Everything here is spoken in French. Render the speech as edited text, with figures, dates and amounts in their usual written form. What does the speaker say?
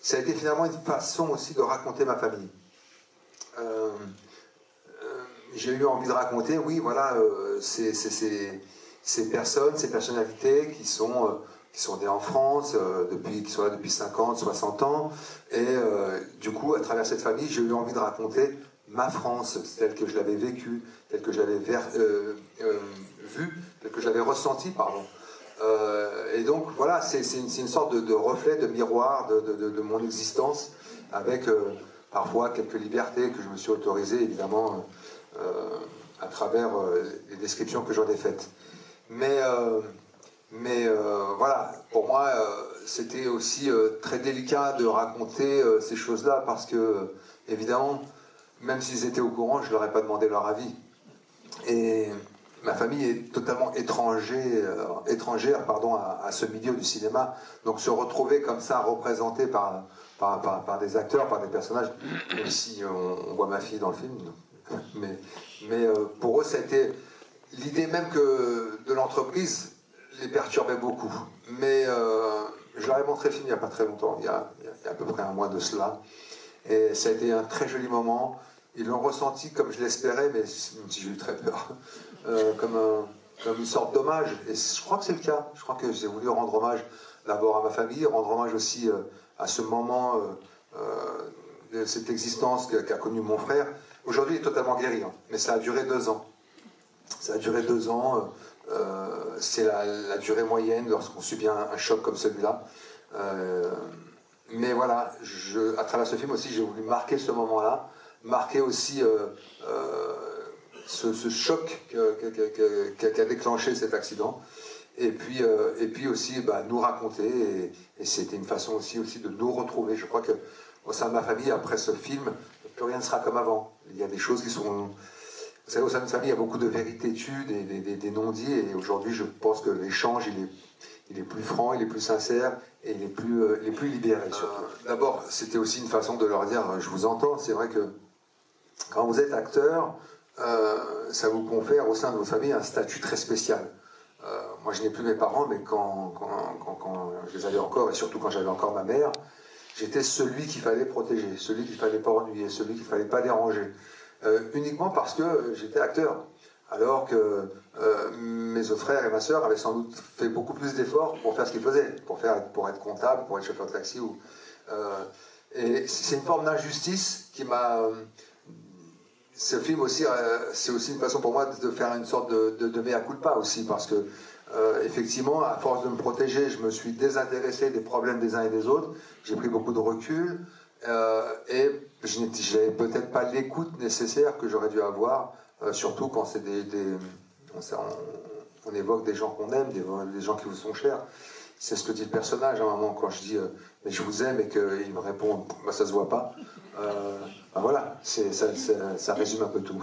ça a été finalement une façon aussi de raconter ma famille. J'ai eu envie de raconter, oui, voilà, ces personnes, ces personnalités qui sont nées en France, qui sont là depuis 50, 60 ans, et du coup, à travers cette famille, j'ai eu envie de raconter ma France, telle que je l'avais vécue, telle que je l'avais vue, telle que je l'avais ressentie, pardon. Et donc, voilà, c'est une sorte de reflet, de miroir de mon existence, avec parfois quelques libertés que je me suis autorisé, évidemment, à travers les descriptions que j'en ai faites. Mais voilà, pour moi, c'était aussi très délicat de raconter ces choses-là, parce que, évidemment, même s'ils étaient au courant, je ne leur ai pas demandé leur avis. Et ma famille est totalement étrangère à ce milieu du cinéma. Donc se retrouver comme ça, représenté par des acteurs, par des personnages, même si on voit ma fille dans le film, mais pour eux, c'était l'idée même que de l'entreprise les perturbait beaucoup. Mais je leur ai montré le film il n'y a pas très longtemps, il y a à peu près un mois de cela. Et ça a été un très joli moment. Ils l'ont ressenti comme je l'espérais, mais même si j'ai eu très peur, comme une sorte d'hommage. Et je crois que c'est le cas. Je crois que j'ai voulu rendre hommage d'abord à ma famille, rendre hommage aussi à ce moment de cette existence qu'a connue mon frère. Aujourd'hui, il est totalement guéri, hein, mais ça a duré 2 ans. Ça a duré 2 ans. C'est la durée moyenne lorsqu'on subit un choc comme celui-là. Mais voilà, à travers ce film aussi, j'ai voulu marquer ce moment-là, marquer aussi ce choc qu'a déclenché cet accident, et puis aussi nous raconter, et c'était une façon aussi de nous retrouver. Je crois qu'au sein de ma famille, après ce film, plus rien ne sera comme avant. Il y a des choses qui sont... Vous savez, au sein de ma famille, il y a beaucoup de véritétudes et des non-dits, et aujourd'hui, je pense que l'échange, il est plus franc, il est plus sincère, et il est plus libéré, surtout. D'abord, c'était aussi une façon de leur dire, je vous entends, c'est vrai que quand vous êtes acteur, ça vous confère au sein de vos familles un statut très spécial. Moi, je n'ai plus mes parents, mais quand je les avais encore, et surtout quand j'avais encore ma mère, j'étais celui qu'il fallait protéger, celui qu'il ne fallait pas ennuyer, celui qu'il ne fallait pas déranger. Uniquement parce que j'étais acteur. Alors que mes autres frères et ma sœur avaient sans doute fait beaucoup plus d'efforts pour faire ce qu'ils faisaient, pour être comptable, pour être chauffeur de taxi. Et c'est une forme d'injustice qui m'a... Ce film aussi, c'est aussi une façon pour moi de faire une sorte de mea culpa aussi, parce que effectivement, à force de me protéger, je me suis désintéressé des problèmes des uns et des autres, j'ai pris beaucoup de recul, et je n'avais peut-être pas l'écoute nécessaire que j'aurais dû avoir, surtout quand c'est on évoque des gens qu'on aime, des gens qui vous sont chers. C'est ce que dit le personnage à un moment quand je dis mais je vous aime, et qu'il me répond bah, ça se voit pas. Voilà, ça résume un peu tout.